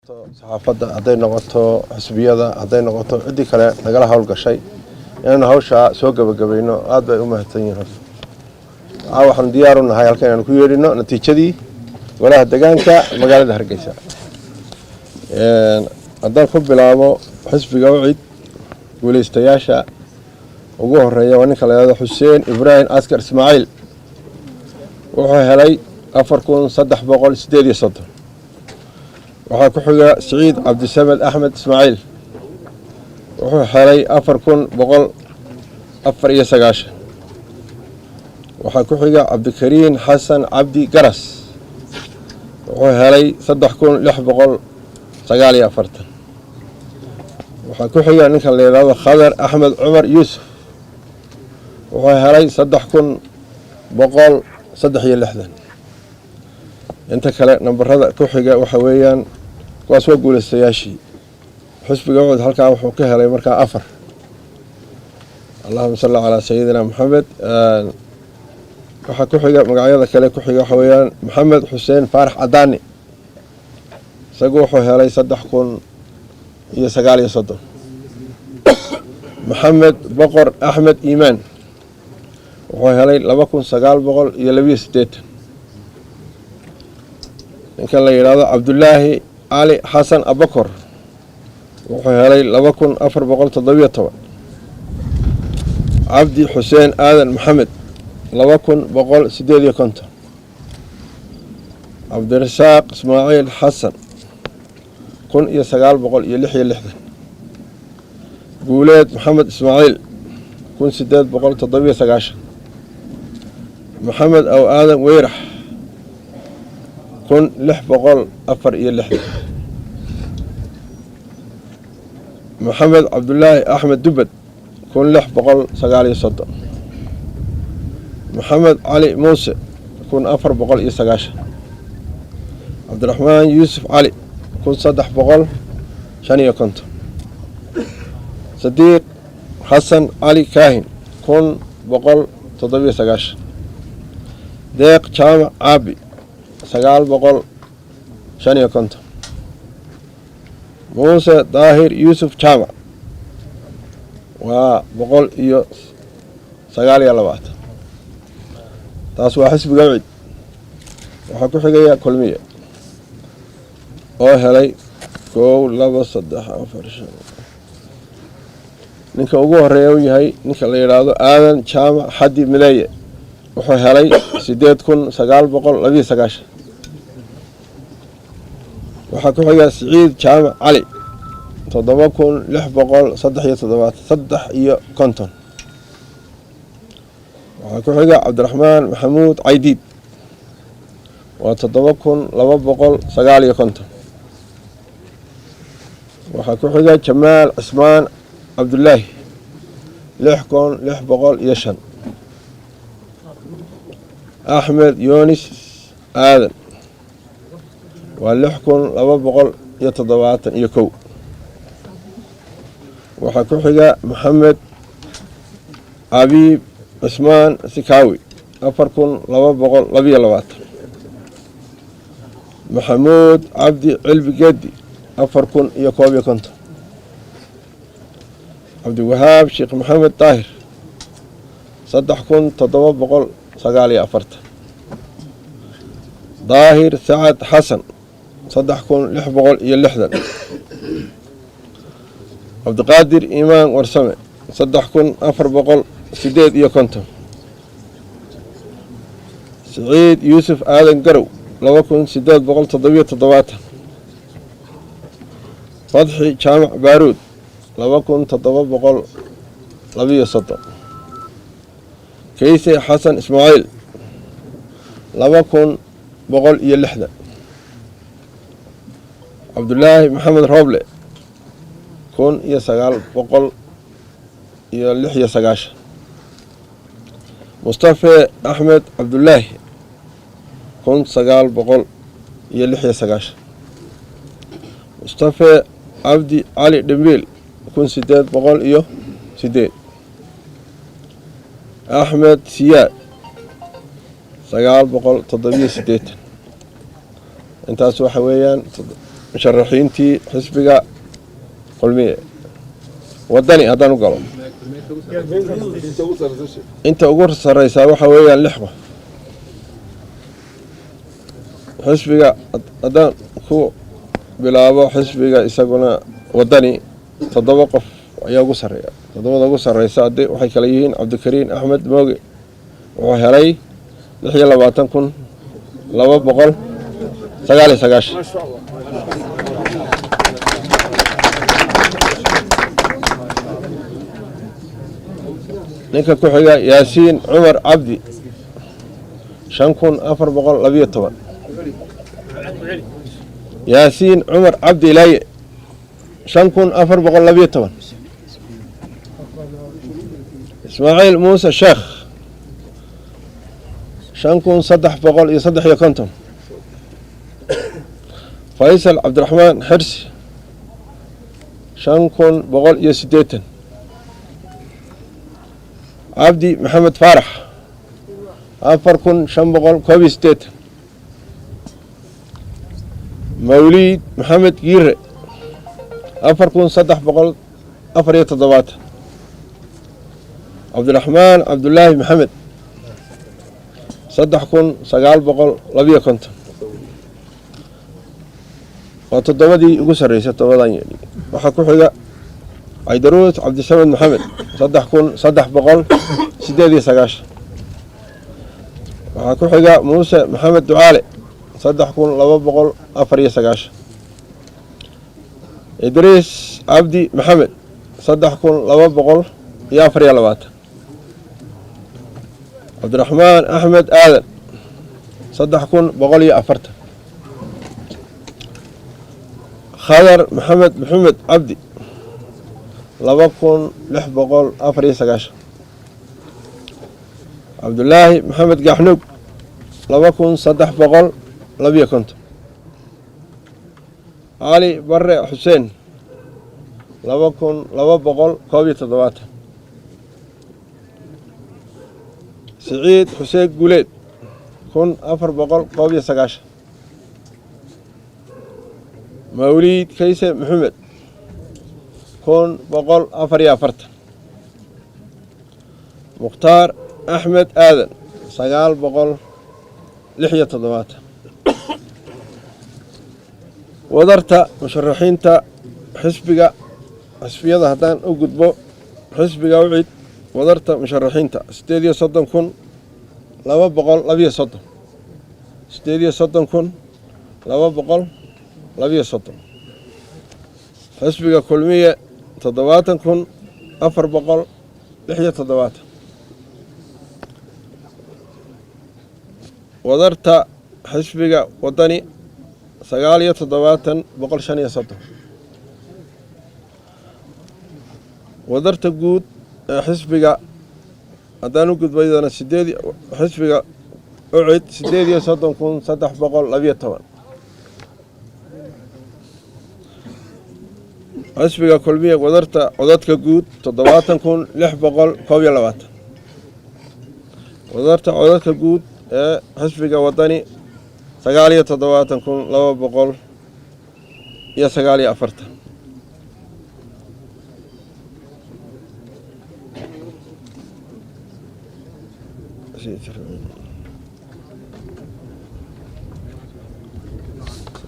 saxaafadda hadday noqoto xisbiyada hadday noqoto ciddii kale nagala hawl gashay inaanu hawshaa soo gabagabayno aad bay u mahadsan yihiin. waxaan diyaar u nahay halkan inaanu ku yeedhino natiijadii golaha deegaanka magaalada Hargeysa. haddaan ku bilaabo xisbiga wacid guuleystayaasha ugu horeeya waa ninka la yidhaahdo Xuseen Ibraahim Askar Ismaaciil, wuxuu helay 4338. waxaa ku xiga Saciid Cabdisamed Axmed Ismaaciil, wuxuu helay 4194. waxaa ku xiga Cabdikariin Xasan Cabdi Garas, wuxuu helay 3649. waxaa ku xiga ninka la yidhaahdo Khadar Axmed Cumar Yuusuf, wuxuu helay 3163. inta kale nambarada ku xiga waxa weeyaan kuwaas waa guuleystayaashii xisbiga wacid. halkaa wuxuu ka helay markaa 4. allahumma salli calaa sayidina maxamed. waxaa ku xiga magacyada kale ku xiga waxa weeyaan maxamed xuseen faarax cadaani, isagu wuxuu helay 3039. maxamed boqor axmed iimaan wuxuu helay 2982. ninka la yidhaahdo Cabdulaahi cali xasan abakor wuxuu helay 2417. cabdi xuseen aadan maxamed 2158. cabdirasaaq ismaaciil xasan 1966. guuleed maxamed ismaaciil 1897. maxamed aw aadan weyrax 1664. maxamed cabdulaahi axmed dubad 1639. maxamed cali muuse 1490. cabdiraxmaan yuusuf cali 1355. sadiiq xasan cali kaahin 1197. deeq jaamac caabi 950. muuse daahir yuusuf jaamac waa 129. taas waa xisbiga wacid. waxaa ku xigaya kulmiye oo helay 1 2 3 4 5. ninka ugu horeeya uu yahay ninka la yidhaahdo aadan jaamac xadi mideeye, wuxuu helay 8992. waxaa ku xiga Saciid jaamac cali 7653. waxaa ku xiga cabdiraxmaan maxamuud caydiid waa 7259. waxaa ku xiga jamaal cismaan cabdulaahi 6605. axmed yoonis aadan waa 6271. waxaa ku xiga maxamed cabiib cismaan sikaawi 4222. maxamuud cabdi cilbi geedi 4051. cabdiwahaab sheekh maxamed daahir 3749. daahir sacad xasan 3660. cabdiqaadir iimaan warsame 3458. saciid yuusuf aadan garow 2877. fadxi jaamac baaruud 2730. kayse xasan ismaaciil 2160. cabdulaahi maxamed rooble 1996. mustafe axmed cabdulaahi 1996. mustafe cabdi cali dhembiil 1808. axmed siyaad 978. intaas waxa weeyaan musharaxiintii xisbiga kulmiye wadani haddaan u galo inta ugu sarreysaa waxaa weeyaan 6 qof xisbiga haddaan ku bilaabo xisbiga isaguna wadani 7 qof ayaa ugu sarreeya 7da ugu sarreysa haddii waxay kala yihiin cabdikariin axmed mooge wuxuu helay 26,299 ninka ku xiga yaasiin cumar cabdi 5,412 yaasiin cumar cabdi ilaaye 5,412 ismaaciil muuse sheekh 5,353 faysal cabdiraxmaan xirsi 5,180 cabdi maxamed faarax 4,581 mawliid maxamed giire 4,347 cabdiraxmaan cabdulaahi maxamed 3,950 waa 7dii ugu sarreysay 7dan yeeli waxaa ku xiga caydaruus cabdisamed maxamed 3,398 waxaa ku xiga muuse maxamed ducaale 3,294 idriis cabdi maxamed 3,224 cabdiraxmaan axmed aadan 3,140 khadar maxamed cabdi 2,694 cabdulaahi maxamed gaxnuug 2,350 cali bare xuseen 2,270 siciid xuseen guuleed 1,490 mawliid kayse maxamed 1,140 mukhtaar axmed aadan 9,176 wadarta musharaxiinta xisbiyada haddaan u gudbo xisbiga ucid wadarta musharaxiinta 38,230 38,230 xisbiga kulmiye 70,476 wadarta xisbiga wadani 9,735 wadarta guud ee xisbiga haddaan u gudbaydana xisbiga ucid 38,312 xisbiga kulmiye wadarta codadka guud 70,622 wadarta codadka guud ee xisbiga wadani 9,7,249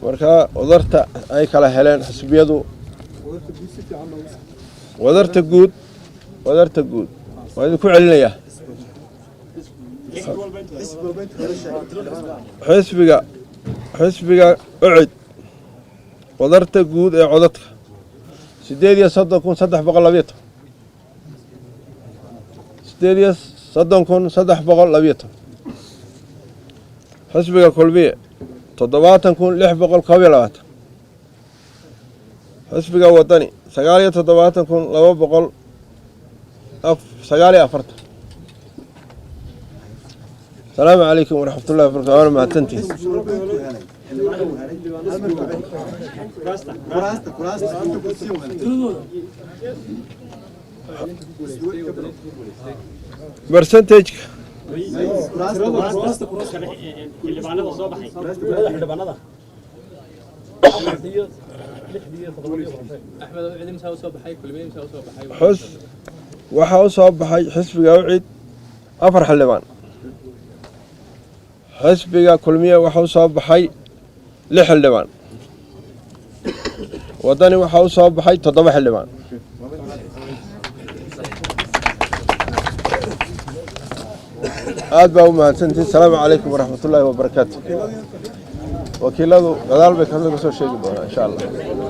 markaa wadarta ay kala heleen xisbiyadu wadarta guud waa idinku celinayaa xisbiga ucid wadarta guud ee codadka 38,312 38,312 xisbiga kulmiye 70,622 xisbiga wadani 9,7,249 السلام عليكم ورحمة الله وبركاته. أنا مهتنتي برسنتج حس waxaa soo baxay xisbiga ucid 4 xildhibaan xisbiga kulmiye waxaa soo baxay 6 xildhibaan wadani waxaa soo baxay 7 xildhibaan aad baa u mahadsantihiin salaamu calaykum waraxmatullaahi wabarakaatu wakiiladu gadaal bay ka soo sheegi doonaa insha Allah